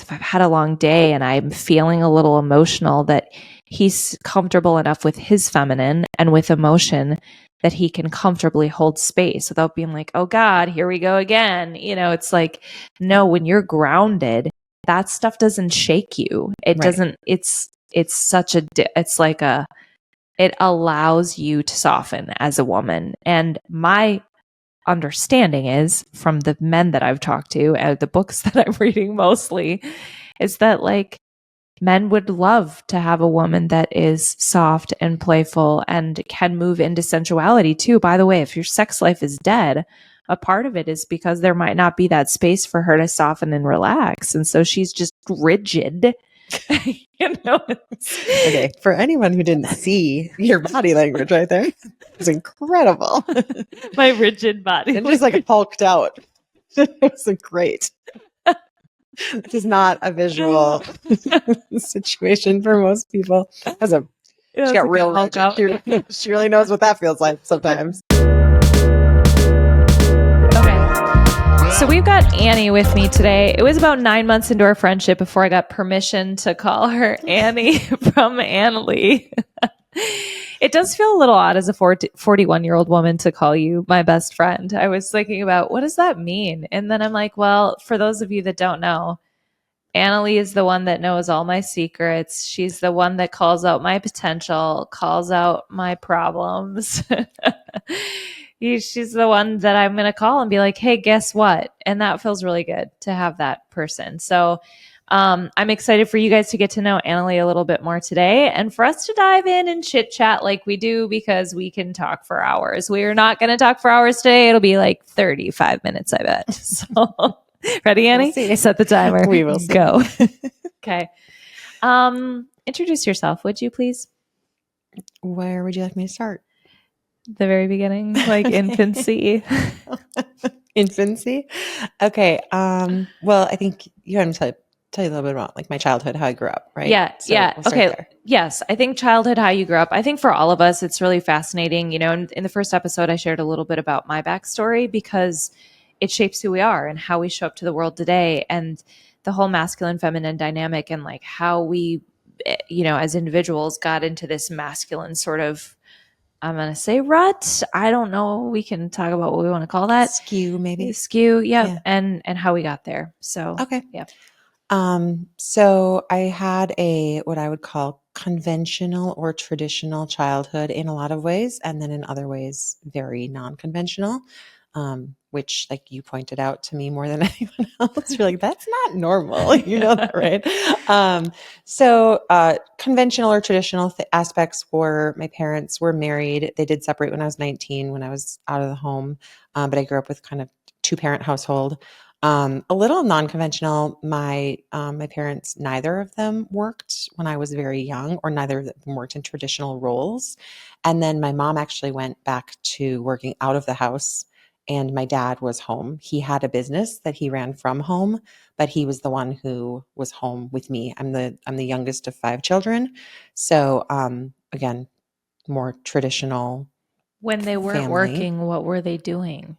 if I've had a long day and I'm feeling a little emotional, that he's comfortable enough with his feminine and with emotion that he can comfortably hold space without being like, oh God, here we go again. It's like, no, when you're grounded, that stuff doesn't shake you. It doesn't, it's such it's like it allows you to soften as a woman. And my understanding is from the men that I've talked to and the books that I'm reading mostly is that like men would love to have a woman that is soft and playful and can move into sensuality too. By the way, if your sex life is dead, a part of it is because there might not be that space for her to soften and relax. And so she's just rigid. Okay, for anyone who didn't see your body language right there, it was incredible. My rigid body. It just like hulked out. It was great. This is not a visual situation for most people. She got real rigid. She really knows what that feels like sometimes. So we've got Annie with me today. It was about 9 months into our friendship before I got permission to call her Annie from Annalie. It does feel a little odd as a 41-year-old woman to call you my best friend. I was thinking about, what does that mean? And then I'm like, well, for those of you that don't know, Annalie is the one that knows all my secrets. She's the one that calls out my potential, calls out my problems. She's the one that I'm going to call and be like, hey, guess what? And that feels really good to have that person. So I'm excited for you guys to get to know Annalie a little bit more today and for us to dive in and chit chat like we do, because we can talk for hours. We are not going to talk for hours today. It'll be like 35 minutes, I bet. So ready, Annie? We'll set the timer. We will see. Go. Okay. Introduce yourself, would you please? Where would you like me to start? The very beginning, like infancy. Infancy? Okay. Well, I think you want to tell you a little bit about like my childhood, how I grew up, right? Yeah. So yeah. we'll Okay. there. Yes. I think childhood, how you grew up. I think for all of us, it's really fascinating. In the first episode, I shared a little bit about my backstory because it shapes who we are and how we show up to the world today, and the whole masculine feminine dynamic, and like how we, as individuals got into this masculine sort of, I'm going to say rut. I don't know. We can talk about what we want to call that. Skew, maybe. Skew. Yeah. And how we got there. So, okay. Yeah. So I had what I would call conventional or traditional childhood in a lot of ways. And then in other ways, very non-conventional, which like you pointed out to me more than anyone else. You're like, that's not normal. You know that, right? Conventional or traditional aspects were my parents were married. They did separate when I was 19, when I was out of the home. But I grew up with kind of two-parent household. A little non-conventional. My parents, neither of them worked when I was very young, or neither of them worked in traditional roles. And then my mom actually went back to working out of the house, and my dad was home. He had a business that he ran from home, but he was the one who was home with me. I'm the youngest of 5 children. So again, more traditional. When they weren't family. working, what were they doing?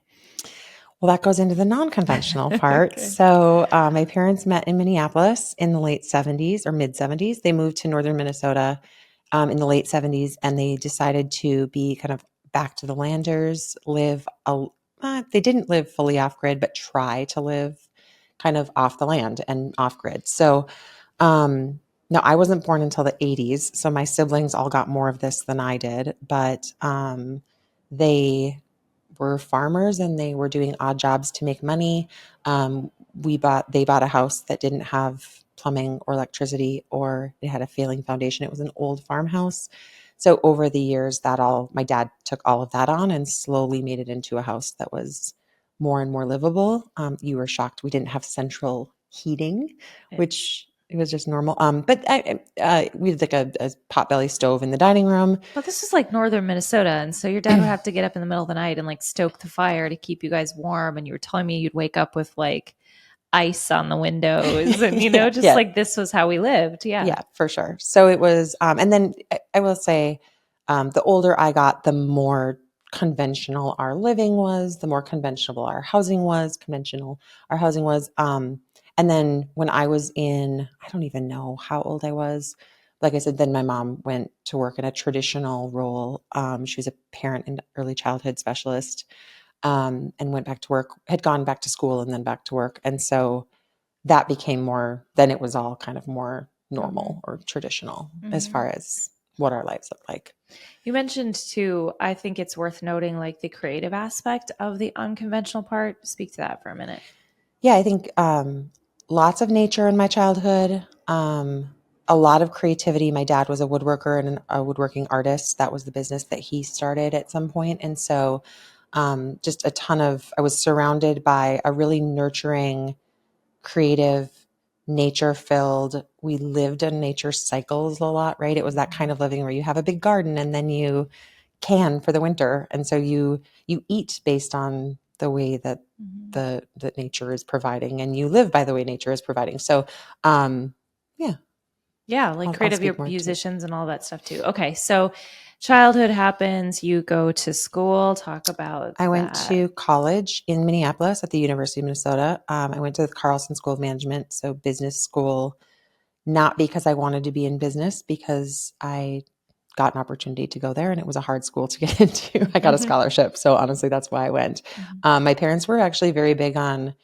Well, that goes into the non-conventional part. Okay. So my parents met in Minneapolis in the late 70s or mid 70s. They moved to northern Minnesota in the late 70s, and they decided to be kind of back to the landers, they didn't live fully off grid, but try to live kind of off the land and off grid. So no, I wasn't born until the 80s. So my siblings all got more of this than I did, but they were farmers and they were doing odd jobs to make money. They bought a house that didn't have plumbing or electricity, or it had a failing foundation. It was an old farmhouse. So over the years, my dad took all of that on and slowly made it into a house that was more and more livable. You were shocked we didn't have central heating, which it was just normal. But we had like a potbelly stove in the dining room. But this is like northern Minnesota, and so your dad would have to get up in the middle of the night and like stoke the fire to keep you guys warm. And you were telling me you'd wake up with like ice on the windows, and like this was how we lived. Yeah, for sure. So it was, and then I will say, the older I got, the more conventional our living was, the more conventional our housing was. And then when I was I don't even know how old I was. Like I said, then my mom went to work in a traditional role. She was a parent and early childhood specialist, and went back to work, had gone back to school and then back to work. And so that became more, then it was all kind of more normal or traditional as far as what our lives look like. You mentioned too, I think it's worth noting like the creative aspect of the unconventional part. Speak to that for a minute. Yeah, I think lots of nature in my childhood, a lot of creativity. My dad was a woodworker and a woodworking artist. That was the business that he started at some point. And so just I was surrounded by a really nurturing, creative, nature-filled. We lived in nature cycles a lot, right? It was that kind of living where you have a big garden and then you can for the winter. And so you eat based on the way that that nature is providing, and you live by the way nature is providing. So yeah, like I'll creative speak more to it. musicians and all that stuff too. Okay, so childhood happens, you go to school, talk about I went that. to college in Minneapolis at the University of Minnesota. I went to the Carlson School of Management, so business school, not because I wanted to be in business, because I got an opportunity to go there and it was a hard school to get into. I got a scholarship. So honestly, that's why I went. My parents were actually very big on,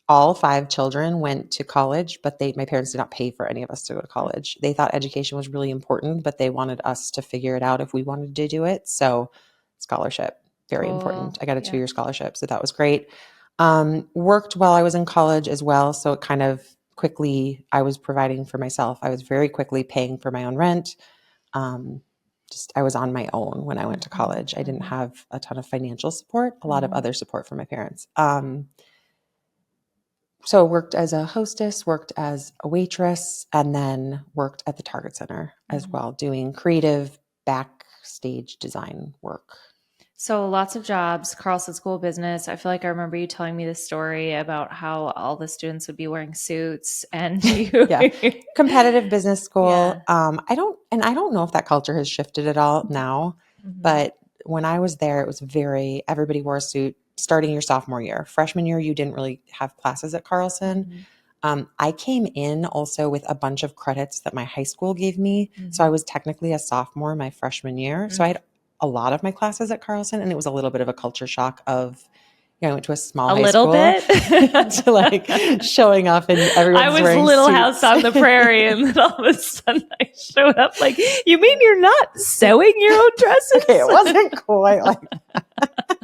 all 5 children went to college, but my parents did not pay for any of us to go to college. They thought education was really important, but they wanted us to figure it out if we wanted to do it. So scholarship, very important. I got a 2-year scholarship, so that was great. Worked while I was in college as well. So it kind of quickly, I was providing for myself. I was very quickly paying for my own rent. I was on my own when I went to college. I didn't have a ton of financial support, a lot of other support from my parents. So worked as a hostess, worked as a waitress, and then worked at the Target Center as well, doing creative backstage design work. So lots of jobs, Carlson School of Business. I feel like I remember you telling me this story about how all the students would be wearing suits and you competitive business school. Yeah. I don't know if that culture has shifted at all now, but when I was there, it was everybody wore a suit starting your sophomore year. Freshman year, you didn't really have classes at Carlson. I came in also with a bunch of credits that my high school gave me. So I was technically a sophomore my freshman year. So I had a lot of my classes at Carlson, and it was a little bit of a culture shock of, I went to a small high school. To like showing up and everyone's I was wearing Little suits. House on the Prairie, and then all of a sudden I showed up like, you mean you're not sewing your own dresses? Okay, it wasn't quite like that.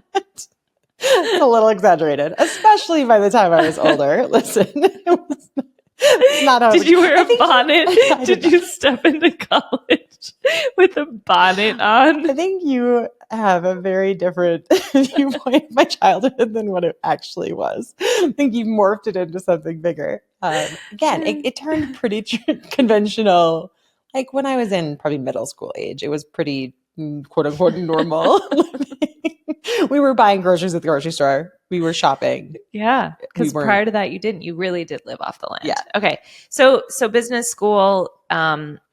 It's a little exaggerated, especially by the time I was older. Listen, it's not how. Did you wear a bonnet? Did you step into college with a bonnet on? I think you have a very different viewpoint of my childhood than what it actually was. I think you morphed it into something bigger. Again, it turned pretty conventional. Like when I was in probably middle school age, it was pretty quote unquote normal. We were buying groceries at the grocery store. We were shopping. Yeah, because prior to that, you didn't. You really did live off the land. Yeah. Okay. So business school,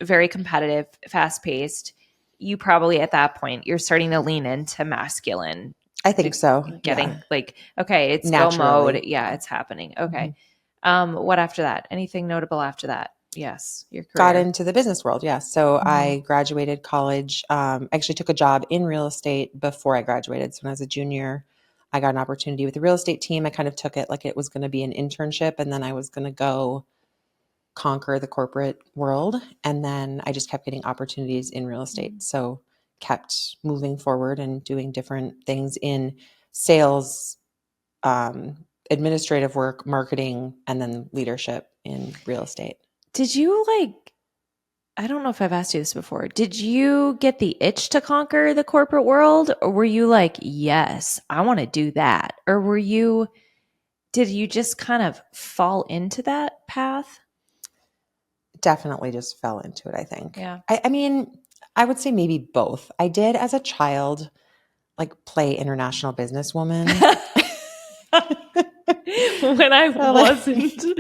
very competitive, fast paced. You probably at that point you're starting to lean into masculine. I think so. Getting like, okay, it's naturally. Go mode. Yeah, it's happening. Okay. What after that? Anything notable after that? Yes, your career. Got into the business world, yes. So I graduated college, actually took a job in real estate before I graduated. So when I was a junior, I got an opportunity with the real estate team. I kind of took it like it was going to be an internship, and then I was going to go conquer the corporate world. And then I just kept getting opportunities in real estate. So kept moving forward and doing different things in sales, administrative work, marketing, and then leadership in real estate. Did you I don't know if I've asked you this before. Did you get the itch to conquer the corporate world, or were you like, yes, I want to do that? Or did you just kind of fall into that path? Definitely just fell into it, I think. Yeah. I mean, I would say maybe both. I did as a child, play international businesswoman. when I wasn't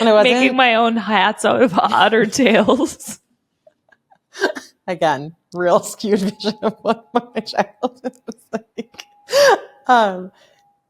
making my own hats out of otter tails. Again, real skewed vision of what my childhood was like.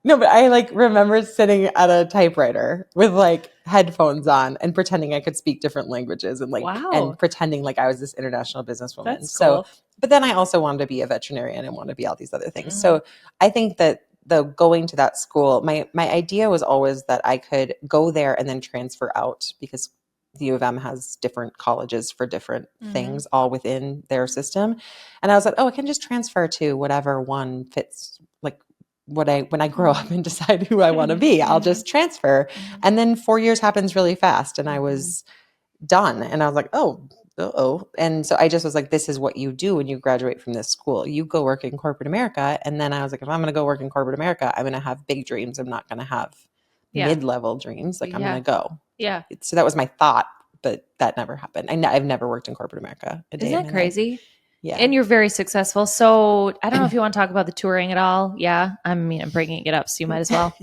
No, but I like remember sitting at a typewriter with like headphones on and pretending I could speak different languages and like Wow. and pretending like I was this international businesswoman. That's So, cool. but then I also wanted to be a veterinarian and want to be all these other things. Mhm. So I think that the going to that school, my idea was always that I could go there and then transfer out because the U of M has different colleges for different things all within their system. And I was like, oh, I can just transfer to whatever one fits like when I grow up and decide who I want to be, I'll just transfer. And then 4 years happens really fast. And I was done. And I was like, oh, uh-oh. And so I just was like, this is what you do when you graduate from this school. You go work in corporate America. And then I was like, if I'm going to go work in corporate America, I'm going to have big dreams. I'm not going to have Yeah. mid-level dreams. Like I'm going to go. Yeah. So that was my thought, but that never happened. I've never worked in corporate America a day Isn't in that my life. crazy? Yeah. And you're very successful. So I don't know if you want to talk about the touring at all. Yeah. I mean, I'm bringing it up, so you might as well.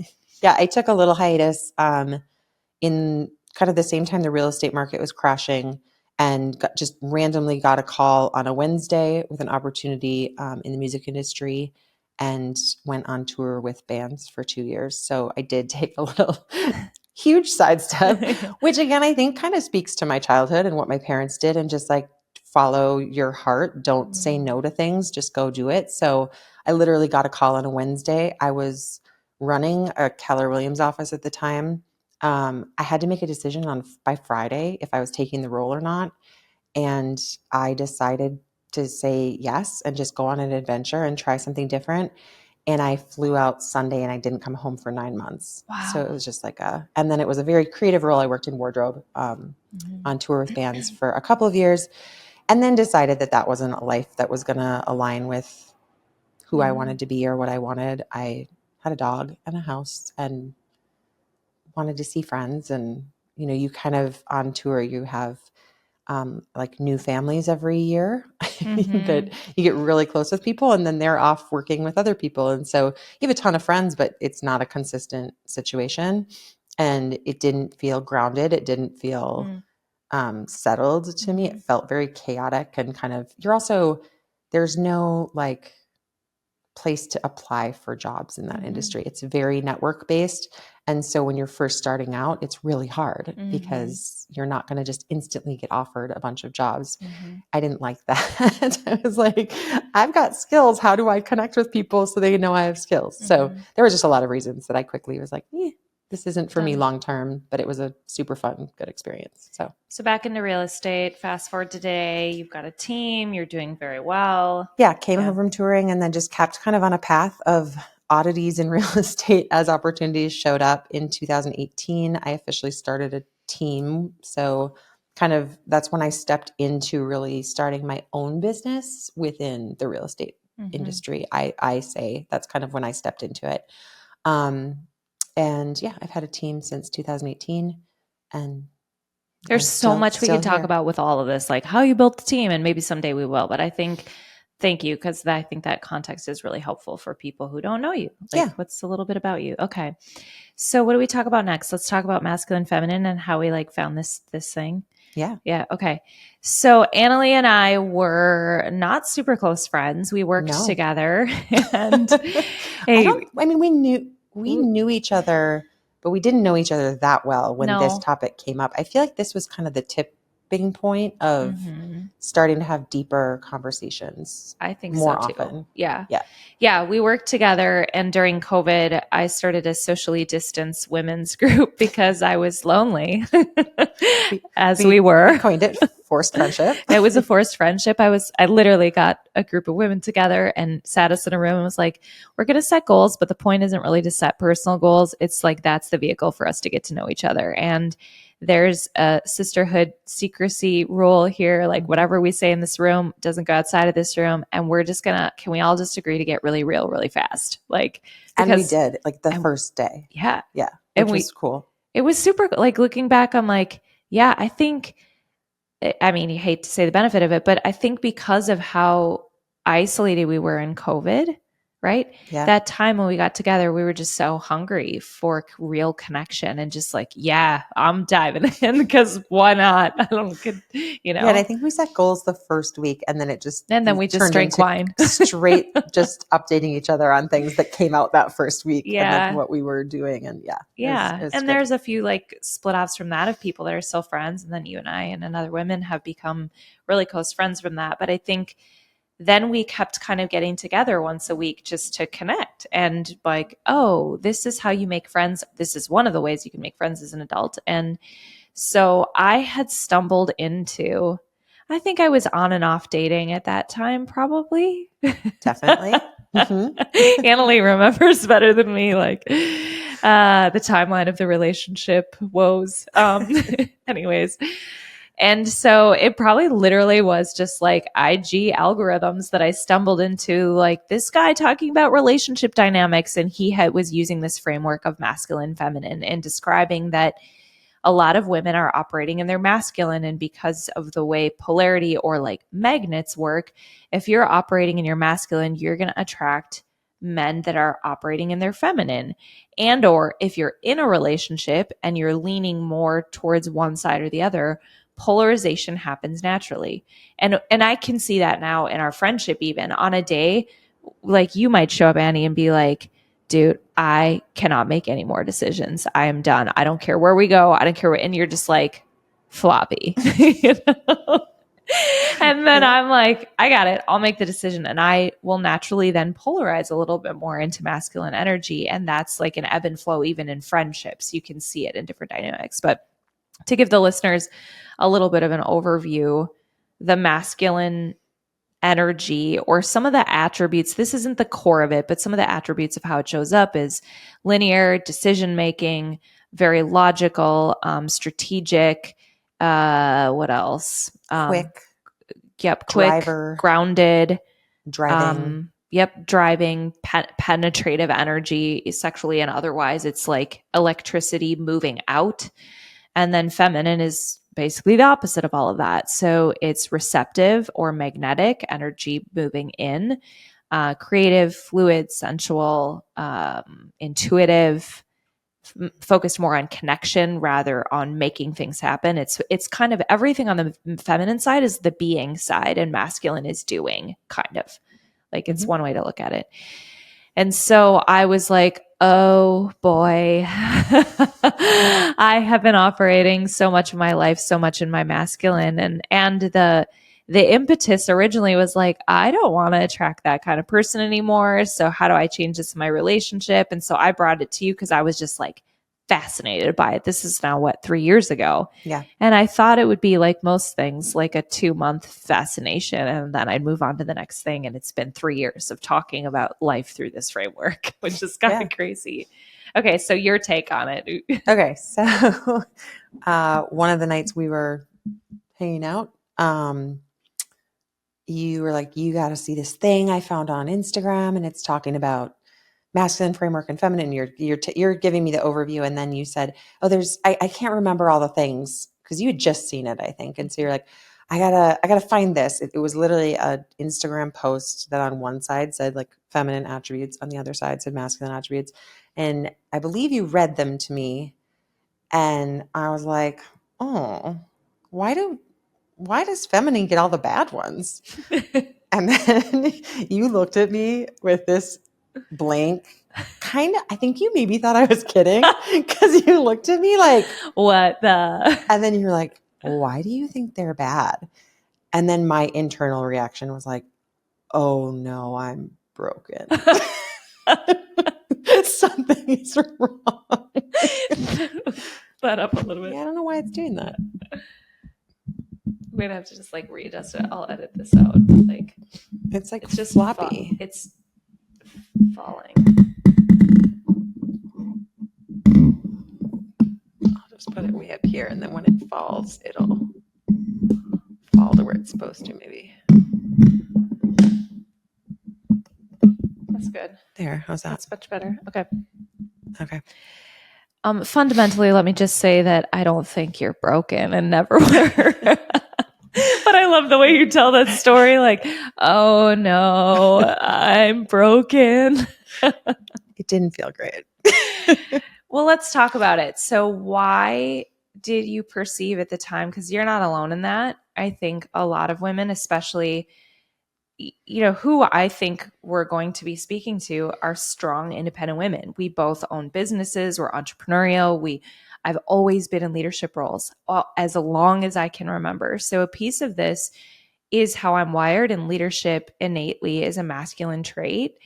Yeah. I took a little hiatus in kind of the same time the real estate market was crashing and just randomly got a call on a Wednesday with an opportunity in the music industry and went on tour with bands for 2 years. So I did take a little huge sidestep, which again, I think kind of speaks to my childhood and what my parents did and just like follow your heart. Don't say no to things, just go do it. So I literally got a call on a Wednesday. I was running a Keller Williams office at the time. I had to make a decision by Friday if I was taking the role or not. And I decided to say yes and just go on an adventure and try something different. And I flew out Sunday and I didn't come home for 9 months. Wow. So it was just like and then it was a very creative role. I worked in wardrobe on tour with bands for a couple of years and then decided that that wasn't a life that was going to align with who I wanted to be or what I wanted. I had a dog and a house and wanted to see friends. And, you kind of on tour, you have like new families every year that you get really close with people and then they're off working with other people. And so you have a ton of friends, but it's not a consistent situation. And it didn't feel grounded. It didn't feel settled to me. It felt very chaotic and kind of, there's no like place to apply for jobs in that industry. It's very network based. And so when you're first starting out, it's really hard because you're not going to just instantly get offered a bunch of jobs. I didn't like that. I was like, I've got skills. How do I connect with people so they know I have skills? So there were just a lot of reasons that I quickly was like, this isn't for me long term, but it was a super fun, good experience. So back into real estate, fast forward today, you've got a team, you're doing very well. Yeah, came home from touring and then just kept kind of on a path of oddities in real estate as opportunities showed up. In 2018, I officially started a team. So kind of that's when I stepped into really starting my own business within the real estate industry. I say that's kind of when I stepped into it. And yeah, I've had a team since 2018 and there's so much we could talk about with all of this, like how you built the team, and maybe someday we will. But thank you, because I think that context is really helpful for people who don't know you. Like, what's a little bit about you? Okay. So what do we talk about next? Let's talk about masculine, feminine, and how we like found this thing. Yeah. Yeah. Okay. So Annalie and I were not super close friends. We worked together, and we knew each other, but we didn't know each other that well when this topic came up. I feel like this was kind of the tipping point of starting to have deeper conversations. I think more so too. often. Yeah. We worked together, and during COVID, I started a socially distanced women's group because I was lonely, we were. We coined it forced friendship. It was a forced friendship. I literally got a group of women together and sat us in a room and was like, we're going to set goals, but the point isn't really to set personal goals. It's like, that's the vehicle for us to get to know each other. And there's a sisterhood secrecy rule here. Like whatever we say in this room doesn't go outside of this room. And we're just can we all just agree to get really real, really fast? And we did the first day. Yeah. Yeah. Which was cool. It was super, looking back, I'm like, yeah, I think, I mean, you hate to say the benefit of it, but I think because of how isolated we were in COVID, right? Yeah. That time when we got together, we were just so hungry for real connection and just like, yeah, I'm diving in because why not? I don't get, Yeah, and I think we set goals the first week, and then it just And then we just turned drank into wine. straight just updating each other on things that came out that first week and like Yeah. what we were doing. And it was And good. there's a few like split offs from that of people that are still friends. And then you and I and another women have become really close friends from that. But I think then we kept kind of getting together once a week just to connect and like, oh, this is how you make friends. This is one of the ways you can make friends as an adult. And so I had stumbled into, I think I was on and off dating at that time, probably. Definitely. Annalie remembers better than me, like the timeline of the relationship woes. Anyways. And so it probably literally was just like IG algorithms that I stumbled into, like this guy talking about relationship dynamics. And he was using this framework of masculine, feminine, and describing that a lot of women are operating in their masculine. And because of the way polarity or like magnets work, if you're operating in your masculine, you're going to attract men that are operating in their feminine. And or if you're in a relationship and you're leaning more towards one side or the other, polarization happens naturally. And I can see that now in our friendship. Even on a day like you might show up, Annie, and be like, dude, I cannot make any more decisions. I am done. I don't care where we go. I don't care what. And you're just like floppy. You know? And then I'm like, I got it. I'll make the decision. And I will naturally then polarize a little bit more into masculine energy. And that's like an ebb and flow, even in friendships. You can see it in different dynamics. But to give the listeners a little bit of an overview, the masculine energy or some of the attributes, this isn't the core of it, but some of the attributes of how it shows up is linear decision making, very logical, strategic, what else, Quick, quick, driver, grounded, driving, driving, penetrative energy, sexually and otherwise. It's like electricity moving out. And then feminine is basically the opposite of all of that. So it's receptive or magnetic energy moving in, creative, fluid, sensual, intuitive, focused more on connection rather on making things happen. It's kind of everything on the feminine side is the being side, and masculine is doing, kind of. Like it's one way to look at it. And so I was like, oh boy, I have been operating so much of my life, so much in my masculine. And the impetus originally was like, I don't want to attract that kind of person anymore. So how do I change this in my relationship? And so I brought it to you because I was just like fascinated by it. This is now 3 years ago. Yeah. And I thought it would be like most things, like a 2-month fascination. And then I'd move on to the next thing. And it's been 3 years of talking about life through this framework, which is kind of crazy. Okay. So your take on it. Okay. So one of the nights we were hanging out, you were like, you got to see this thing I found on Instagram, and it's talking about masculine framework and feminine. You're giving me the overview, and then you said, oh, I can't remember all the things because you had just seen it, I think, and so you're like, I gotta find this. It was literally an Instagram post that on one side said like feminine attributes, on the other side said masculine attributes, and I believe you read them to me, and I was like, oh, why does feminine get all the bad ones? And then you looked at me with this blank kind of, I think you maybe thought I was kidding because you looked at me like, what the? And then you're like, why do you think they're bad? And then my internal reaction was like, oh no, I'm broken. Something is wrong. That up a little bit. Yeah, I don't know why it's doing that. We're gonna have to just like readjust it. I'll edit this out. Like it's just floppy. It's falling. I'll just put it way up here, and then when it falls, it'll fall to where it's supposed to, maybe. That's good. There, how's that? That's much better. Okay. Fundamentally, let me just say that I don't think you're broken and never were. But I love the way you tell that story. Like, oh no, I'm broken. It didn't feel great. Well, let's talk about it. So why did you perceive at the time, because you're not alone in that. I think a lot of women, especially, who I think we're going to be speaking to are strong, independent women. We both own businesses. We're entrepreneurial. I've always been in leadership roles as long as I can remember. So a piece of this is how I'm wired, and leadership innately is a masculine trait.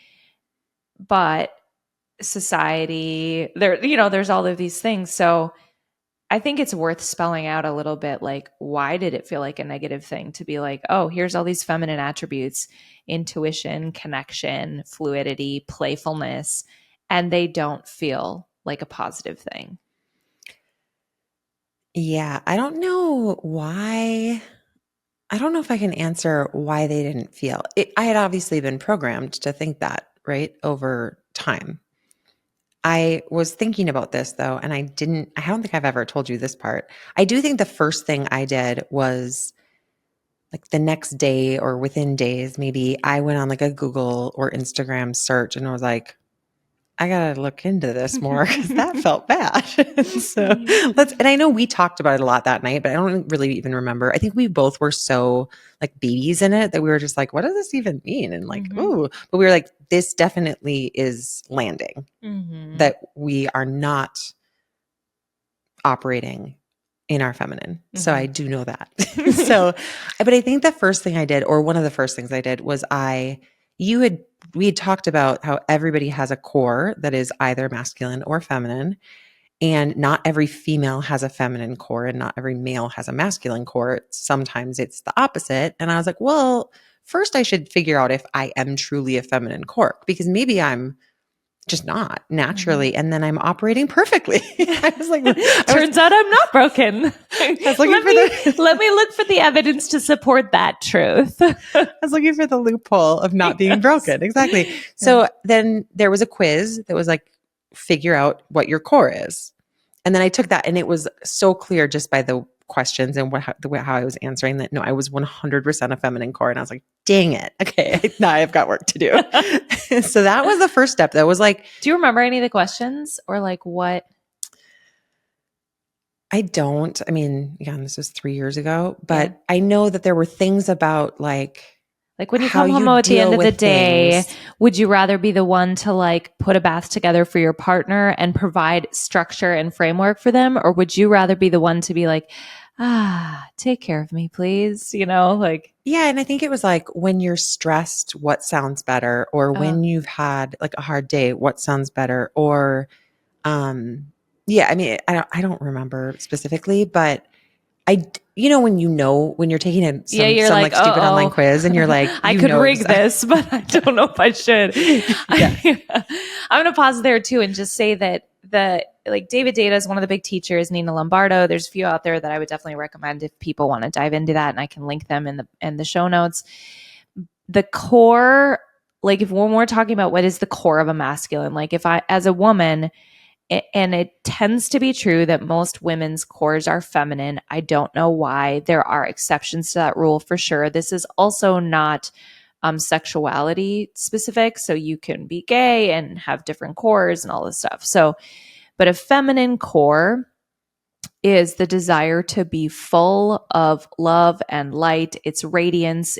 But society, there's all of these things. So I think it's worth spelling out a little bit, like, why did it feel like a negative thing to be like, oh, here's all these feminine attributes, intuition, connection, fluidity, playfulness, and they don't feel like a positive thing? Yeah, I don't know why. I don't know if I can answer why they didn't feel it. I had obviously been programmed to think that, right, over time. I was thinking about this though, and I don't think I've ever told you this part. I do think the first thing I did was like the next day or within days, maybe I went on like a Google or Instagram search and I was like, I gotta look into this more because that felt bad. And I know we talked about it a lot that night, but I don't really even remember. I think we both were so like babies in it that we were just like, what does this even mean? And like, ooh, but we were like, this definitely is landing, that we are not operating in our feminine. So I do know that. But I think the first thing I did, or one of the first things I did was we had talked about how everybody has a core that is either masculine or feminine, and not every female has a feminine core and not every male has a masculine core. Sometimes it's the opposite. And I was like, well, first I should figure out if I am truly a feminine core, because maybe I'm just not naturally. And then I'm operating perfectly. I was like, turns out I'm not broken. Let me look for the evidence to support that truth. I was looking for the loophole of not being broken. Exactly. So then there was a quiz that was like, figure out what your core is. And then I took that, and it was so clear just by the questions and how I was answering that, no, I was 100% a feminine core. And I was like, dang it. Okay. Now I've got work to do. So that was the first step. That was like, do you remember any of the questions, or like what? I don't. I mean, again, this was 3 years ago, but I know that there were things about like when you come home at the end of the day, would you rather be the one to like put a bath together for your partner and provide structure and framework for them? Or would you rather be the one to be like, take care of me, please? Yeah. And I think it was like, when you're stressed, what sounds better? Or when you've had like a hard day, what sounds better? Or, yeah, I mean, I don't remember specifically, but when you're taking some like stupid online quiz and you're like, I could rig this, but I don't know if I should. I'm going to pause there too and just say that David Data is one of the big teachers, Nina Lombardo. There's a few out there that I would definitely recommend if people want to dive into that, and I can link them in the show notes. The core, like when we're talking about what is the core of a masculine, like if I, as a woman, and it tends to be true that most women's cores are feminine. I don't know why. There are exceptions to that rule for sure. This is also not sexuality specific. So you can be gay and have different cores and all this stuff. So, but a feminine core is the desire to be full of love and light. It's radiance.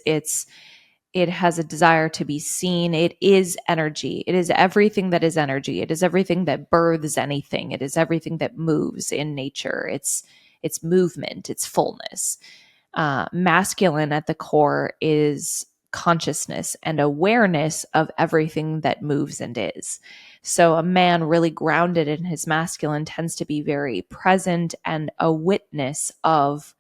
It has a desire to be seen. It is energy. It is everything that is energy. It is everything that births anything. It is everything that moves in nature. It's movement. It's fullness. Masculine at the core is consciousness and awareness of everything that moves and is. So a man really grounded in his masculine tends to be very present and a witness of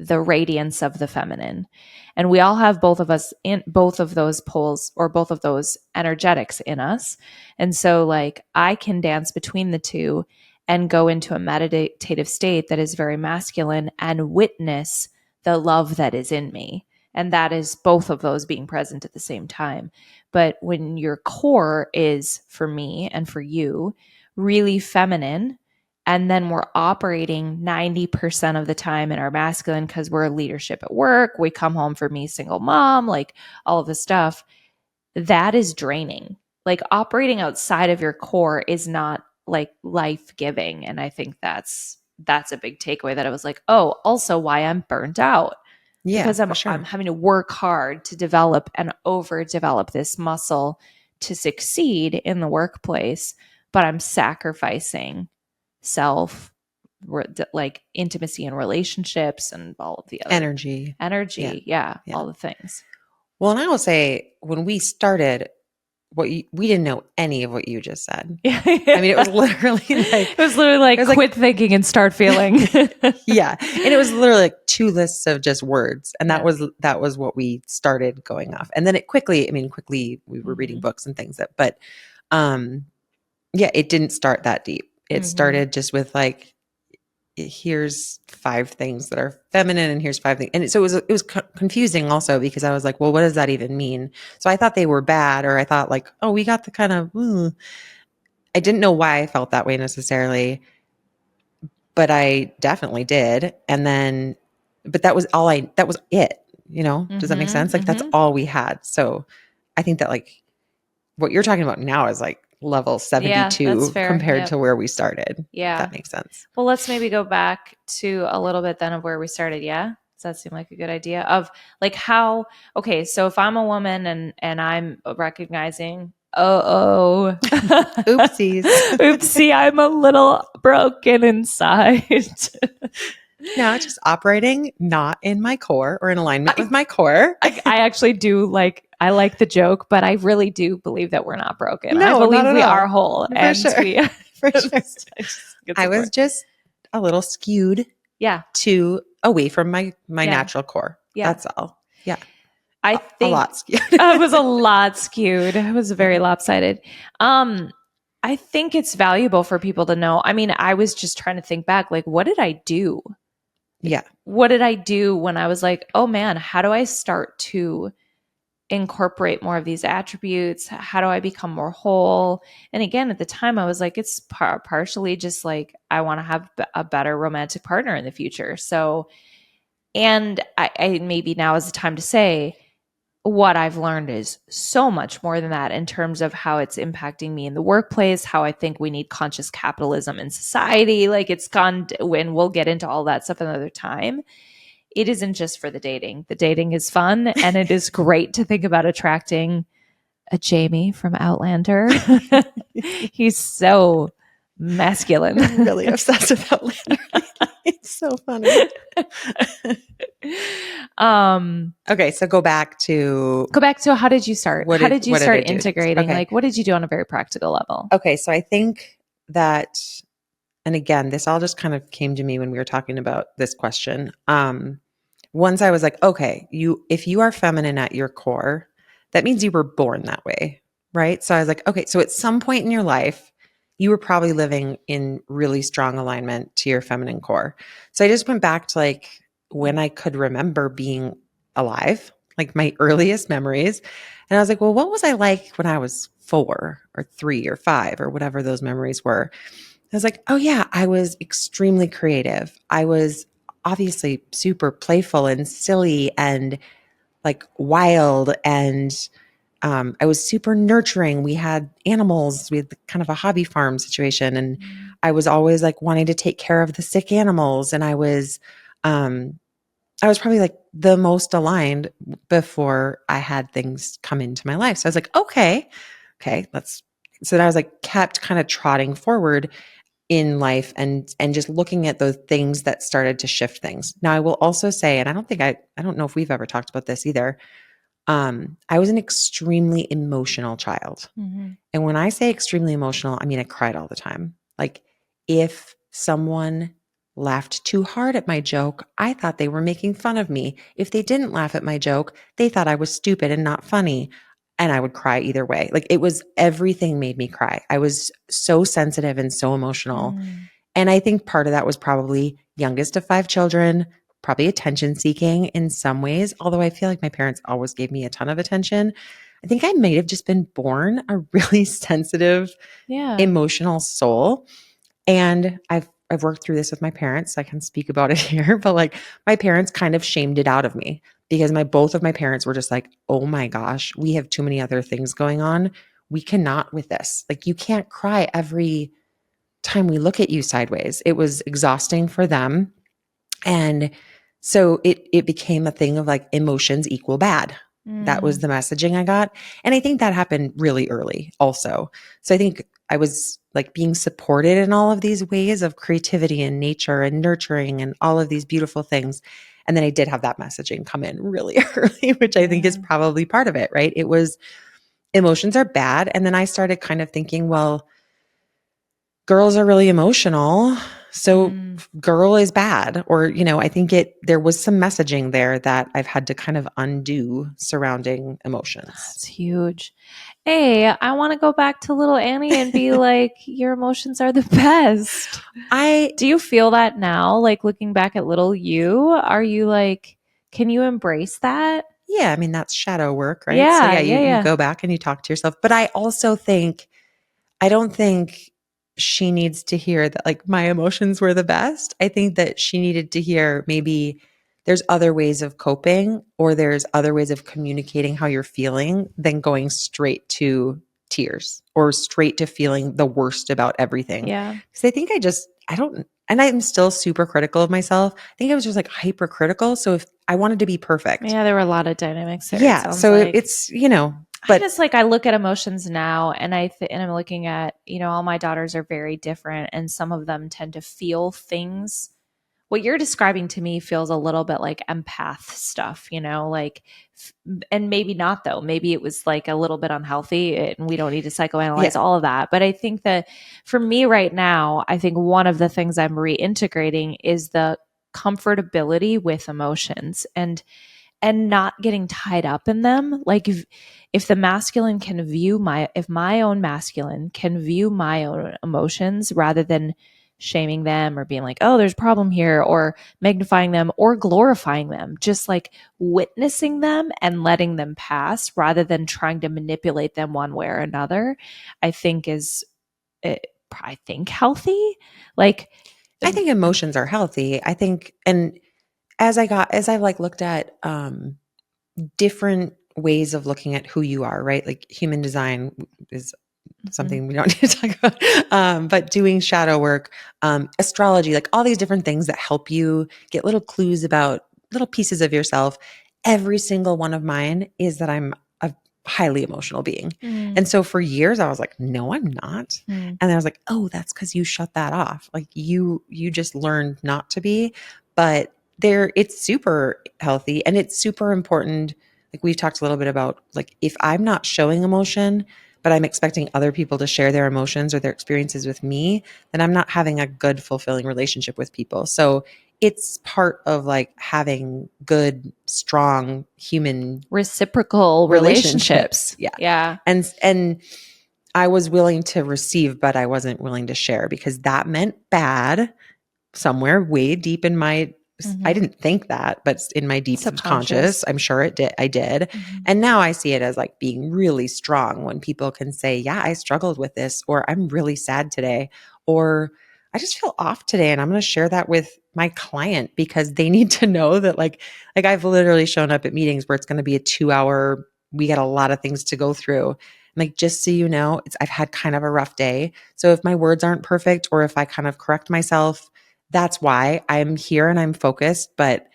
the radiance of the feminine. And we all have both of us in both of those poles, or both of those energetics in us. And so like I can dance between the two and go into a meditative state that is very masculine and witness the love that is in me. And that is both of those being present at the same time. But when your core is, for me and for you, really feminine, And then we're operating 90% of the time in our masculine because we're leadership at work. We come home for me, single mom, like all of this stuff. That is draining. Like operating outside of your core is not like life-giving. And I think that's a big takeaway that I was like, oh, also why I'm burnt out. Yeah, Because for sure. I'm having to work hard to develop and overdevelop this muscle to succeed in the workplace, but I'm sacrificing self, like intimacy and relationships and all of the other energy. yeah, Yeah. all the things. Well, and I will say when we started, we didn't know any of what you just said. I mean, it was literally like quit thinking and start feeling. Yeah. And it was literally like 2 lists of just words. And Yeah. that was what we started going off. And then it quickly we were reading books and things but yeah, it didn't start that deep. It started just with like, here's 5 things that are feminine and here's 5 things. And so it was confusing also because I was like, well, what does that even mean? So I thought they were bad, or I thought like, oh, we got the kind of, I didn't know why I felt that way necessarily, but I definitely did. And then, but that was it, does that make sense? Like that's all we had. So I think that like what you're talking about now is like level 72 compared to where we started. Yeah. If that makes sense. Well, let's maybe go back to a little bit then of where we started. Yeah. Does that seem like a good idea of like how, okay, so if I'm a woman and I'm recognizing, Oopsies. Oopsie, I'm a little broken inside. No, it's just operating not in my core or in alignment with my core. I actually do I like the joke, but I really do believe that we're not broken. No, I believe not at we all. are whole. For And sure. For sure. I was just a little skewed away from my natural core. Yeah. That's all. Yeah. I think a lot skewed. I was a lot skewed. It was very lopsided. I think it's valuable for people to know. I mean, I was just trying to think back, like, what did I do? Yeah. What did I do when I was like, oh man, how do I start to incorporate more of these attributes? How do I become more whole? And again, at the time I was like, it's partially just like, I want to have a better romantic partner in the future. So, and I maybe now is the time to say, what I've learned is so much more than that in terms of how it's impacting me in the workplace, how I think we need conscious capitalism in society. Like it's gone, when we'll get into all that stuff another time. It isn't just for the dating. The dating is fun, and it is great to think about attracting a Jamie from Outlander. He's so masculine. I'm really obsessed with Outlander. It's so funny. Okay, so go back to how did you start? How did you start integrating? Okay. Like, what did you do on a very practical level? Okay, so I think that, and again, this all just kind of came to me when we were talking about this question. Once I was like, okay, if you are feminine at your core, that means you were born that way, right? So I was like, okay, so at some point in your life, you were probably living in really strong alignment to your feminine core. So I just went back to like when I could remember being alive, like my earliest memories. And I was like, well, what was I like when I was 4 or 3 or 5 or whatever those memories were? I was like, oh yeah, I was extremely creative. I was obviously super playful and silly and like wild, and I was super nurturing. We had animals. We had kind of a hobby farm situation, and I was always like wanting to take care of the sick animals. And I was probably like the most aligned before I had things come into my life. So I was like, okay, so then I was like kept kind of trotting forward in life and just looking at those things that started to shift things. Now I will also say, and I don't know if we've ever talked about this either. I was an extremely emotional child. Mm-hmm. And when I say extremely emotional, I mean, I cried all the time. Like if someone laughed too hard at my joke, I thought they were making fun of me. If they didn't laugh at my joke, they thought I was stupid and not funny. And I would cry either way. Like it was, everything made me cry. I was so sensitive and so emotional. And I think part of that was probably youngest of 5 children, probably attention seeking in some ways. Although I feel like my parents always gave me a ton of attention. I think I may have just been born a really sensitive, emotional soul. And I've I've worked through this with my parents. So I can speak about it here, but like my parents kind of shamed it out of me because both of my parents were just like, oh my gosh, we have too many other things going on. We cannot with this. Like you can't cry every time we look at you sideways. It was exhausting for them. And so it became a thing of like emotions equal bad. That was the messaging I got. And I think that happened really early also. So I think I was like being supported in all of these ways of creativity and nature and nurturing and all of these beautiful things. And then I did have that messaging come in really early, which I think is probably part of it, right? It was emotions are bad. And then I started kind of thinking, well, girls are really emotional. So girl is bad. Or, you know, I think there was some messaging there that I've had to kind of undo surrounding emotions. That's huge. Hey, I want to go back to little Annie and be like, your emotions are the best. Do you feel that now? Like looking back at little you, are you like, can you embrace that? Yeah. I mean, that's shadow work, right? Yeah. So you go back and you talk to yourself. But I also I don't think she needs to hear that like my emotions were the best. I think that she needed to hear maybe there's other ways of coping or there's other ways of communicating how you're feeling than going straight to tears or straight to feeling the worst about everything. Yeah. Because I think and I'm still super critical of myself. I think I was just like hypercritical. So if I wanted to be perfect. Yeah, there were a lot of dynamics there. Yeah. So like. it's, you know, but I just like I look at emotions now and and I'm looking at, you know, all my daughters are very different and some of them tend to feel things. What you're describing to me feels a little bit like empath stuff, you know, like, and maybe not though. Maybe it was like a little bit unhealthy and we don't need to psychoanalyze all of that. But I think that for me right now, I think one of the things I'm reintegrating is the comfortability with emotions and not getting tied up in them. Like if the masculine can view if my own masculine can view my own emotions rather than shaming them or being like, oh, there's a problem here, or magnifying them or glorifying them, just like witnessing them and letting them pass rather than trying to manipulate them one way or another, I think healthy. Like, I think emotions are healthy. I think, and as I like looked at different ways of looking at who you are, right? Like human design is something we don't need to talk about. But doing shadow work, astrology, like all these different things that help you get little clues about little pieces of yourself. Every single one of mine is that I'm a highly emotional being. And so for years I was like, no, I'm not. And I was like, oh, that's because you shut that off. Like you just learned not to be. But it's super healthy and it's super important. Like we've talked a little bit about, like, if I'm not showing emotion, but I'm expecting other people to share their emotions or their experiences with me, then I'm not having a good, fulfilling relationship with people. So it's part of like having good, strong human reciprocal relationships. Yeah. And I was willing to receive, but I wasn't willing to share because that meant bad somewhere way deep in my I didn't think that, but in my deep subconscious, I'm sure it did. I did. And now I see it as like being really strong when people can say, yeah, I struggled with this, or I'm really sad today, or I just feel off today. And I'm going to share that with my client because they need to know that like I've literally shown up at meetings where it's going to be a 2-hour, we got a lot of things to go through. I'm like, just so you know, I've had kind of a rough day. So if my words aren't perfect, or if I kind of correct myself, that's why I'm here and I'm focused, but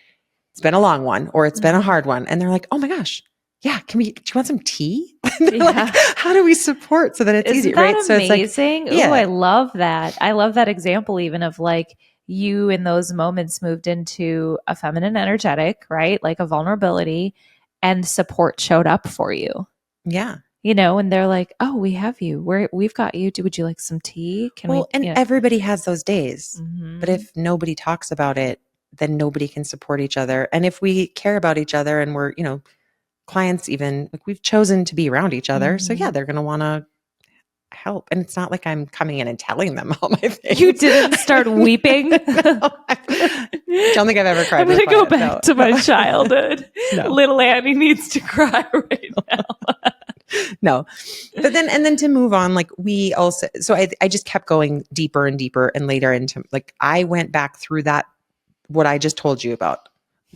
it's been a long one or it's been a hard one. And they're like, oh my gosh, yeah, do you want some tea? Like, how do we support so that it's easy, right? So amazing? It's like, yeah. I love that. I love that example even of like you in those moments moved into a feminine energetic, right? Like a vulnerability, and support showed up for you. Yeah. You know, and they're like, oh, we have you. We've got you. Would you like some tea? Everybody has those days. But if nobody talks about it, then nobody can support each other. And if we care about each other and we're, clients even, like we've chosen to be around each other. So yeah, they're going to want to help. And it's not like I'm coming in and telling them all my things. You didn't start weeping? No, I don't think I've ever cried. I'm going to go back to my childhood. No. Little Annie needs to cry right now. No. But then to move on, like we also, so I just kept going deeper and deeper and later into like, I went back through that, what I just told you about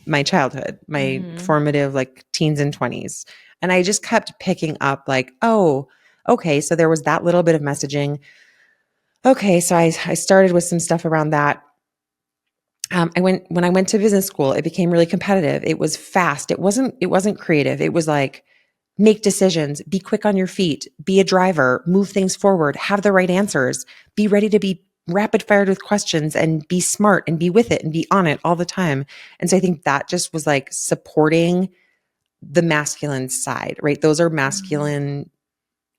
my childhood, my formative like teens and 20s. And I just kept picking up like, oh, okay. So there was that little bit of messaging. Okay. So I started with some stuff around that. When I went to business school, it became really competitive. It was fast. It wasn't creative. It was like, make decisions, be quick on your feet, be a driver, move things forward, have the right answers, be ready to be rapid fired with questions and be smart and be with it and be on it all the time. And so I think that just was like supporting the masculine side, right? Those are masculine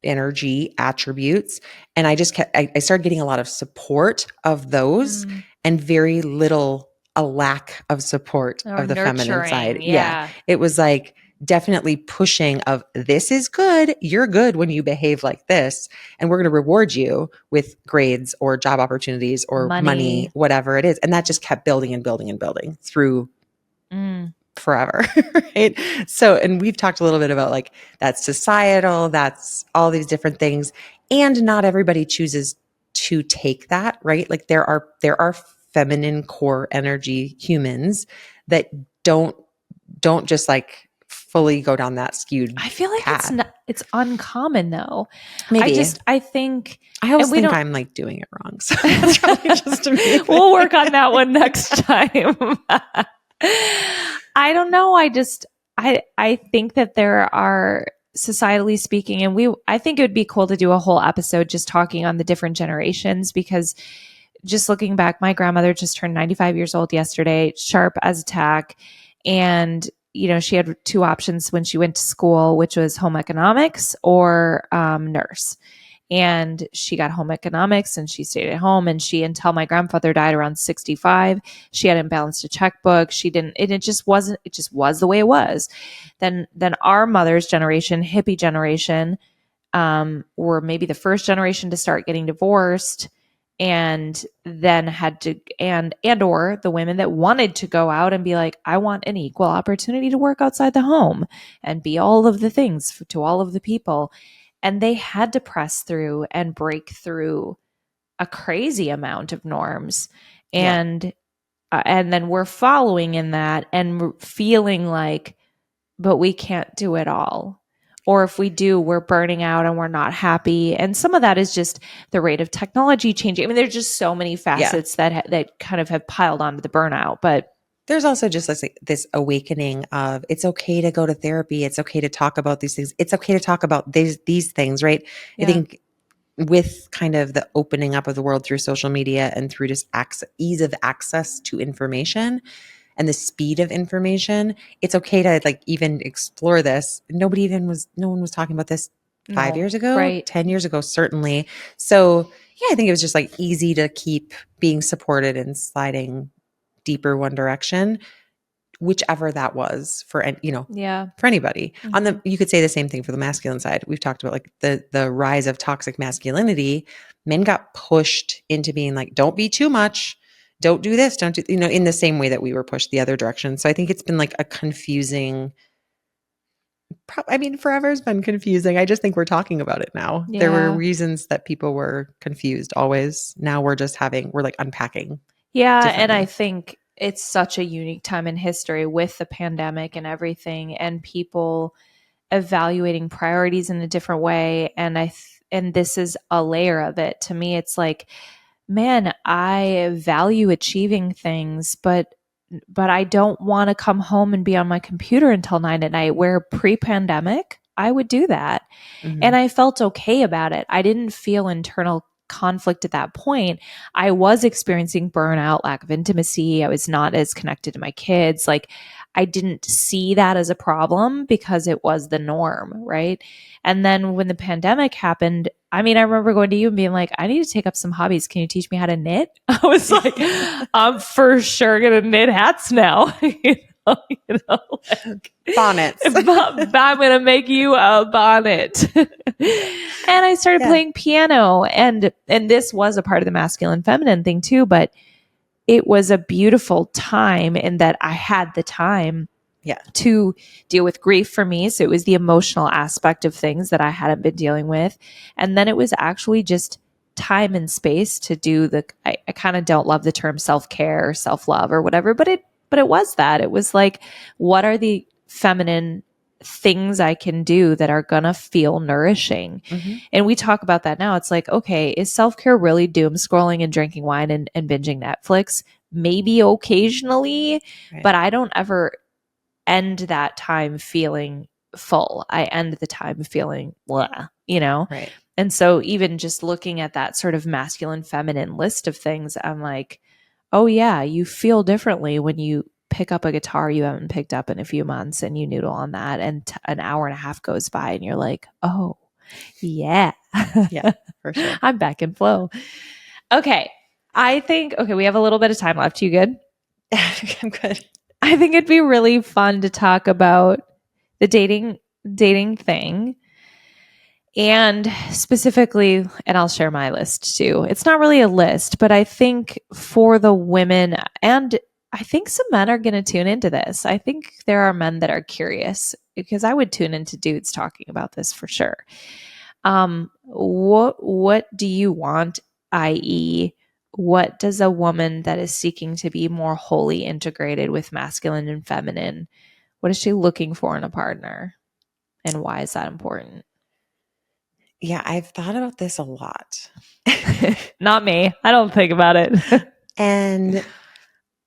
energy attributes. And I just kept, I started getting a lot of support of those and very little, a lack of support Or of the feminine nurturing, side. yeah. It was like definitely pushing of this is good. You're good when you behave like this. And we're going to reward you with grades or job opportunities or money, whatever it is. And that just kept building and building and building through forever. Right. So, and we've talked a little bit about like that's societal, that's all these different things. And not everybody chooses to take that, right? Like there are feminine core energy humans that don't just like fully go down that skewed I feel like path. it's uncommon though. Maybe. I think I always think I'm like doing it wrong. So that's probably just a me. We'll work on that one next time. I don't know. I think that there are, societally speaking, and I think it would be cool to do a whole episode just talking on the different generations, because just looking back, my grandmother just turned 95 years old yesterday, sharp as a tack. And, you know, she had two options when she went to school, which was home economics or nurse. And she got home economics and she stayed at home. And until my grandfather died around 65, she hadn't balanced a checkbook. It just was the way it was. Then our mother's generation, hippie generation, were maybe the first generation to start getting divorced, and then had to, or the women that wanted to go out and be like, I want an equal opportunity to work outside the home and be all of the things to all of the people. And they had to press through and break through a crazy amount of norms. And then we're following in that and feeling like, but we can't do it all. Or if we do, we're burning out and we're not happy. And some of that is just the rate of technology changing. I mean, there's just so many facets that kind of have piled onto the burnout. But there's also just like this awakening of it's okay to go to therapy. It's okay to talk about these things. It's okay to talk about these things, right? I think with kind of the opening up of the world through social media and through just ease of access to information and the speed of information, it's okay to like even explore this. No one was talking about this 5 years ago, right. 10 years ago, certainly. So yeah, I think it was just like easy to keep being supported and sliding deeper one direction, whichever that was for, for anybody. You could say the same thing for the masculine side. We've talked about like the rise of toxic masculinity. Men got pushed into being like, don't be too much. Don't do this. Don't do, in the same way that we were pushed the other direction. So I think it's been like a confusing, forever has been confusing. I just think we're talking about it now. Yeah. There were reasons that people were confused always. Now we're like unpacking. Yeah. And I think it's such a unique time in history with the pandemic and everything, and people evaluating priorities in a different way. And and this is a layer of it. To me, it's like, man, I value achieving things, but I don't want to come home and be on my computer until 9 p.m. Where pre-pandemic, I would do that. And I felt okay about it. I didn't feel internal conflict at that point. I was experiencing burnout, lack of intimacy. I was not as connected to my kids. Like, I didn't see that as a problem because it was the norm, right? And then when the pandemic happened, I remember going to you and being like, I need to take up some hobbies. Can you teach me how to knit? I was like, I'm for sure going to knit hats now. Bonnets. I'm going to make you a bonnet. And I started playing piano, and this was a part of the masculine feminine thing too, but it was a beautiful time in that I had the time. to deal with grief for me. So it was the emotional aspect of things that I hadn't been dealing with. And then it was actually just time and space to do I kind of don't love the term self-care or self-love or whatever, but it was that. It was like, what are the feminine things I can do that are going to feel nourishing? Mm-hmm. And we talk about that now. It's like, okay, is self-care really doom scrolling and drinking wine and binging Netflix? Maybe occasionally, Right. but I don't ever end that time feeling full. I end the time feeling blah, Right. And so even just looking at that sort of masculine feminine list of things, I'm like, oh yeah, you feel differently when you pick up a guitar you haven't picked up in a few months and you noodle on that, and an hour and a half goes by and you're like, oh yeah. Yeah, for sure. I'm back in flow. Okay. We have a little bit of time left. You good? I'm good. I think it'd be really fun to talk about the dating thing. And specifically, and I'll share my list too. It's not really a list, but I think for the women, and I think some men are going to tune into this. I think there are men that are curious, because I would tune into dudes talking about this for sure. What do you want, i.e., what does a woman that is seeking to be more wholly integrated with masculine and feminine, what is she looking for in a partner? And why is that important? Yeah, I've thought about this a lot. Not me. I don't think about it. And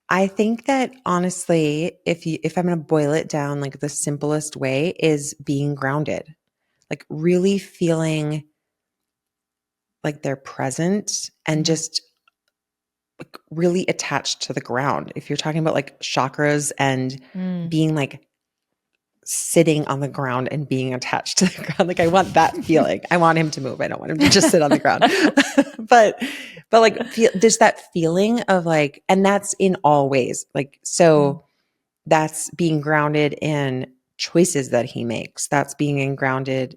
I think that honestly, if I'm going to boil it down, like the simplest way is being grounded, like really feeling like they're present and just like really attached to the ground. If you're talking about like chakras and being like sitting on the ground and being attached to the ground, like I want that feeling. I want him to move. I don't want him to just sit on the ground. but like there's that feeling of like, and that's in all ways. Like, so that's being grounded in choices that he makes. That's being grounded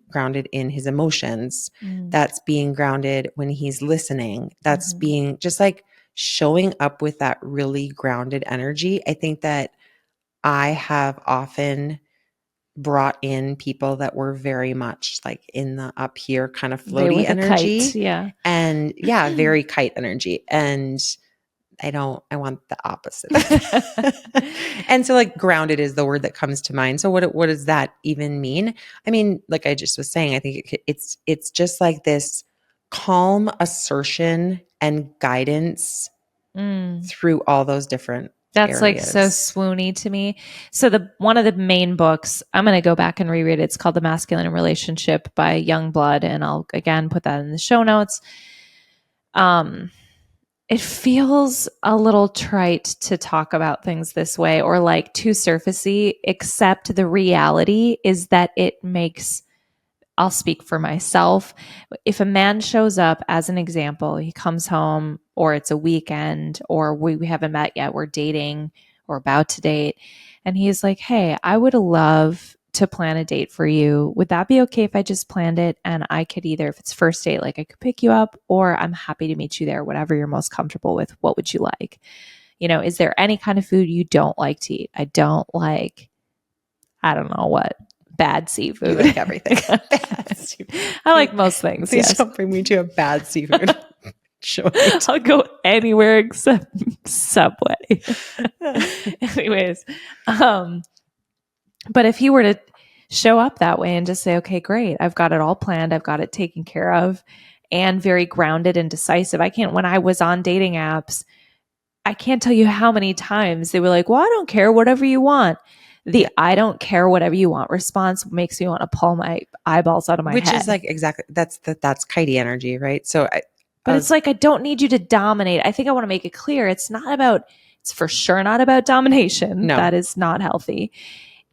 in his emotions. That's being grounded when he's listening. That's being just like showing up with that really grounded energy. I think that I have often brought in people that were very much like in the up here kind of floaty energy. Kite, yeah. And yeah, very kite energy. And I want the opposite. And so like grounded is the word that comes to mind. So what does that even mean? I mean, like I just was saying, I think it's just like this calm assertion and guidance through all those different That's areas. like so swoony to me. So one of the main books, I'm going to go back and reread it. It's called The Masculine Relationship by Youngblood, and I'll again put that in the show notes. It feels a little trite to talk about things this way, or like too surfacey, except the reality is that it makes, I'll speak for myself. If a man shows up, as an example, he comes home, or it's a weekend, or we haven't met yet, we're dating or about to date, and he's like, hey, I would love to plan a date for you. Would that be okay if I just planned it? And I could either, if it's first date, like I could pick you up, or I'm happy to meet you there, whatever you're most comfortable with. What would you like? Is there any kind of food you don't like to eat? I don't like, I don't know what. Bad seafood. You like everything. Bad seafood. I like most things. Please yes. don't bring me to a bad seafood. I'll go anywhere except Subway. Anyways, but if he were to show up that way and just say, okay, great, I've got it all planned, I've got it taken care of, and very grounded and decisive. When I was on dating apps, I can't tell you how many times they were like, well, I don't care, whatever you want. I don't care whatever you want response makes me want to pull my eyeballs out of my head. Which is like exactly, that's kitey energy, right? So it's like, I don't need you to dominate. I think I want to make it clear. It's for sure not about domination. No. That is not healthy.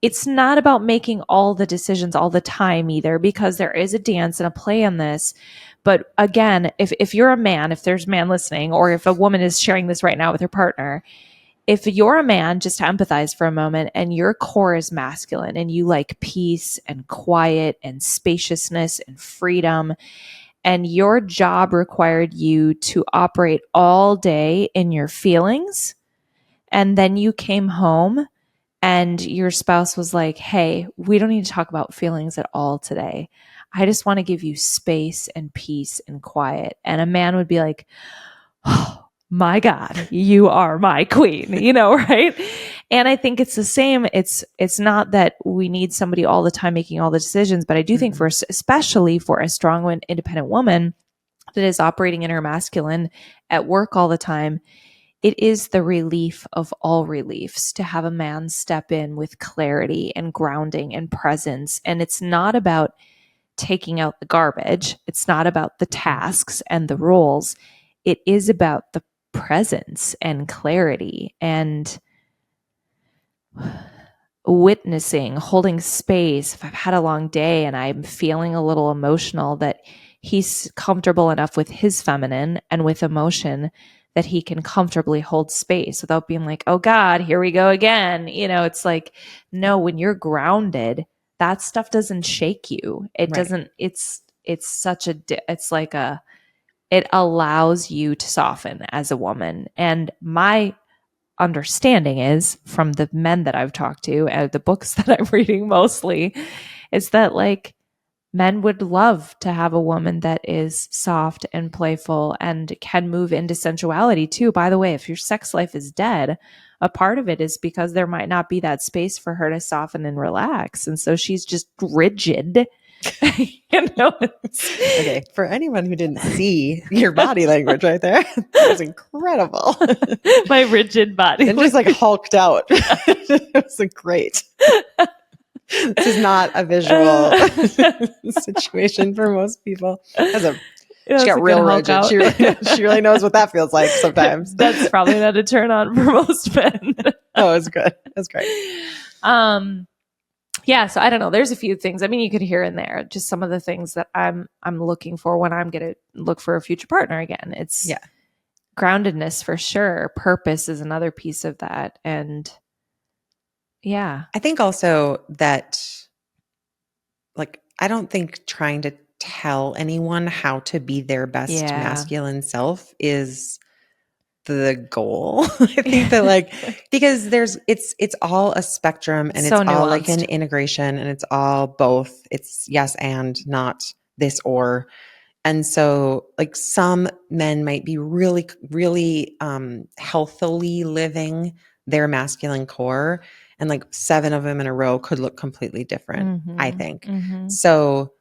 It's not about making all the decisions all the time either, because there is a dance and a play in this. But again, if you're a man, if there's a man listening, or if a woman is sharing this right now with her partner, if you're a man, just to empathize for a moment, and your core is masculine and you like peace and quiet and spaciousness and freedom, and your job required you to operate all day in your feelings, and then you came home and your spouse was like, hey, we don't need to talk about feelings at all today. I just want to give you space and peace and quiet. And a man would be like, oh my God, you are my queen, right? And I think it's the same. It's not that we need somebody all the time making all the decisions, but I do think especially for a strong and independent woman that is operating in her masculine at work all the time, it is the relief of all reliefs to have a man step in with clarity and grounding and presence. And it's not about taking out the garbage. It's not about the tasks and the roles. It is about the presence and clarity and witnessing, holding space. If I've had a long day and I'm feeling a little emotional, that he's comfortable enough with his feminine and with emotion that he can comfortably hold space without being like, oh God, here we go again. It's like, no, when you're grounded, that stuff doesn't shake you. It doesn't, it's such a, it's like it allows you to soften as a woman. And my understanding is from the men that I've talked to and the books that I'm reading mostly is that like men would love to have a woman that is soft and playful and can move into sensuality too. By the way, if your sex life is dead, a part of it is because there might not be that space for her to soften and relax. And so she's just rigid. Okay, for anyone who didn't see your body language right there, that was incredible. My rigid body and just like hulked out. It was great. This is not a visual situation for most people. She got real rigid. She really knows what that feels like sometimes. That's probably not a turn on for most men. Oh, it's good. That's great. Yeah, so I don't know. There's a few things. I mean, you could hear in there just some of the things that I'm looking for when I'm going to look for a future partner again. It's groundedness for sure. Purpose is another piece of that. And yeah. I think also that, like, I don't think trying to tell anyone how to be their best masculine self is the goal. I think that like, because it's all a spectrum and so it's all like nuanced. an integration and it's all both. It's yes and, not this or. And so like some men might be really, really healthily living their masculine core, and like 7 of them in a row could look completely different, I think. So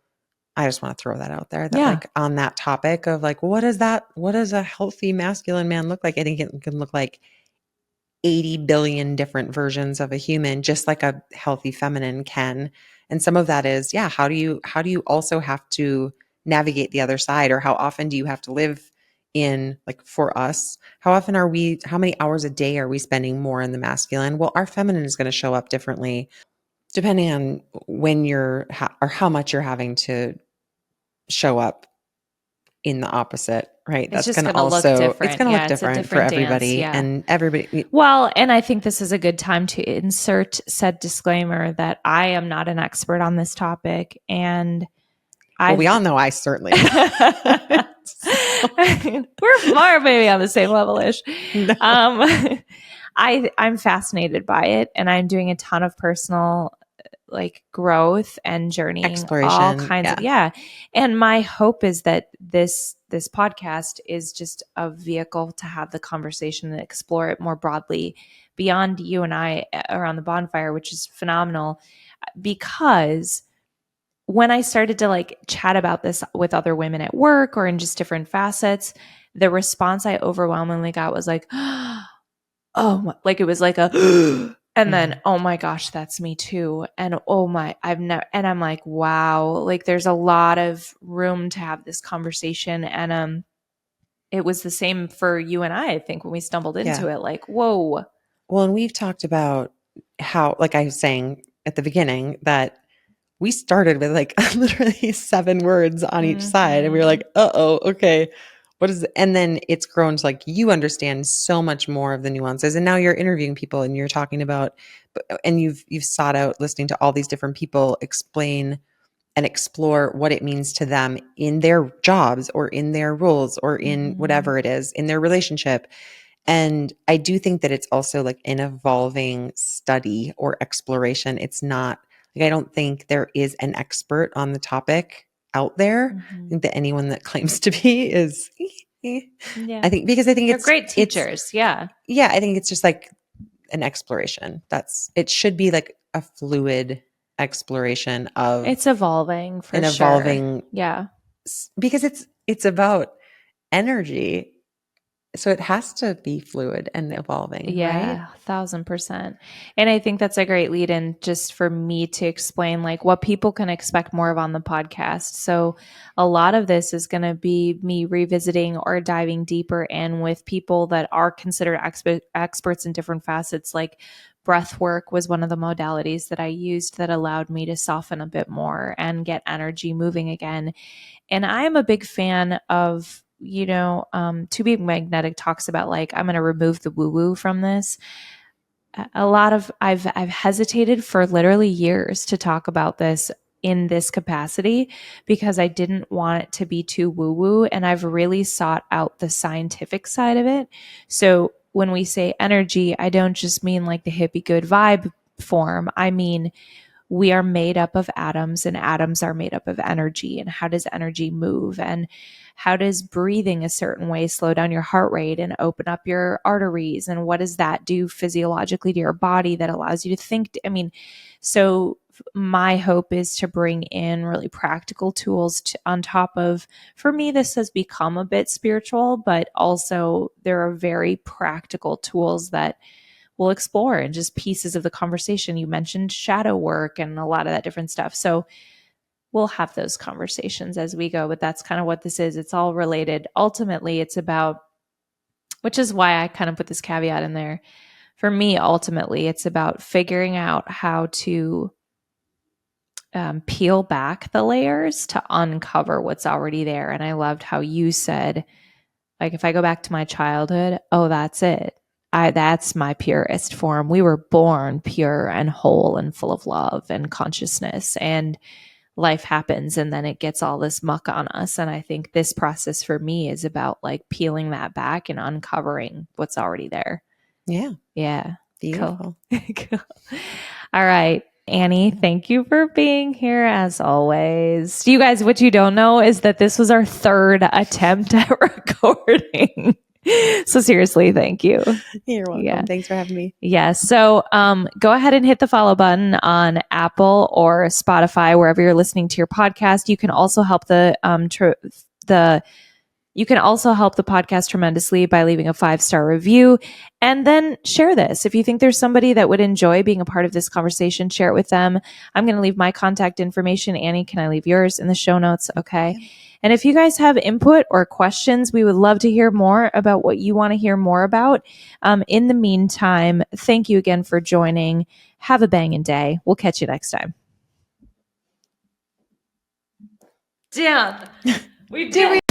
I just want to throw that out there, that like on that topic of like, what does a healthy masculine man look like? I think it can look like 80 billion different versions of a human, just like a healthy feminine can. And some of that is, how do you also have to navigate the other side? Or how often do you have to live in, like for us, how many hours a day are we spending more in the masculine? Well, our feminine is going to show up differently depending on when or how much you're having to show up in the opposite, right? It's just going to look different. It's going to look different for everybody. Dance, and everybody. Well, and I think this is a good time to insert said disclaimer that I am not an expert on this topic, and we all know I certainly we're more maybe on the same level-ish. No. I'm fascinated by it, and I'm doing a ton of personal like growth and journeying, exploration, all kinds of and my hope is that this podcast is just a vehicle to have the conversation and explore it more broadly beyond you and I around the bonfire, which is phenomenal. Because when I started to like chat about this with other women at work or in just different facets, the response I overwhelmingly got was like, oh, like it was like a and then, oh my gosh, that's me too. And and I'm like, wow, like there's a lot of room to have this conversation. And it was the same for you and I think, when we stumbled into it, like, whoa. Well, and we've talked about how, like I was saying at the beginning, that we started with like literally 7 words on each side. And we were like, okay. What is it? And then it's grown to like, you understand so much more of the nuances. And now you're interviewing people and you're talking about, and you've sought out listening to all these different people explain and explore what it means to them in their jobs or in their roles or in whatever it is, in their relationship. And I do think that it's also like an evolving study or exploration. It's not like, I don't think there is an expert on the topic out there. I think that anyone that claims to be is, Yeah. I think, because I think They're it's great teachers. Yeah. Yeah. I think it's just like an exploration. It should be like a fluid exploration of It's evolving for an sure. evolving, Yeah. because it's about energy. So it has to be fluid and evolving, right? Yeah, 1,000%. And I think that's a great lead in just for me to explain like what people can expect more of on the podcast. So a lot of this is going to be me revisiting or diving deeper in with people that are considered experts in different facets. Like breath work was one of the modalities that I used that allowed me to soften a bit more and get energy moving again. And I am a big fan of, To Be Magnetic talks about like, I'm going to remove the woo woo from this. I've hesitated for literally years to talk about this in this capacity because I didn't want it to be too woo woo. And I've really sought out the scientific side of it. So when we say energy, I don't just mean like the hippie good vibe form. I mean, we are made up of atoms and atoms are made up of energy. And how does energy move? And how does breathing a certain way slow down your heart rate and open up your arteries? And what does that do physiologically to your body that allows you to think? So my hope is to bring in really practical tools on top of, for me, this has become a bit spiritual, but also there are very practical tools that we'll explore and just pieces of the conversation. You mentioned shadow work and a lot of that different stuff. So we'll have those conversations as we go, but that's kind of what this is. It's all related. Ultimately, it's about, which is why I kind of put this caveat in there. For me, ultimately, it's about figuring out how to peel back the layers to uncover what's already there. And I loved how you said, like, if I go back to my childhood, oh, that's it. That's my purest form. We were born pure and whole and full of love and consciousness, and life happens and then it gets all this muck on us. And I think this process for me is about like peeling that back and uncovering what's already there. Yeah. Yeah. Beautiful. Cool. All right. Annie, thank you for being here as always. You guys, what you don't know is that this was our third attempt at recording. So seriously, thank you. You're welcome. Yeah. Thanks for having me. Yeah. So go ahead and hit the follow button on Apple or Spotify, wherever you're listening to your podcast. You can also help you can also help the podcast tremendously by leaving a 5-star review, and then share this. If you think there's somebody that would enjoy being a part of this conversation, share it with them. I'm going to leave my contact information. Annie, can I leave yours in the show notes? Okay. Yeah. And if you guys have input or questions, we would love to hear more about what you want to hear more about. In the meantime, thank you again for joining. Have a banging day. We'll catch you next time. Damn. We did.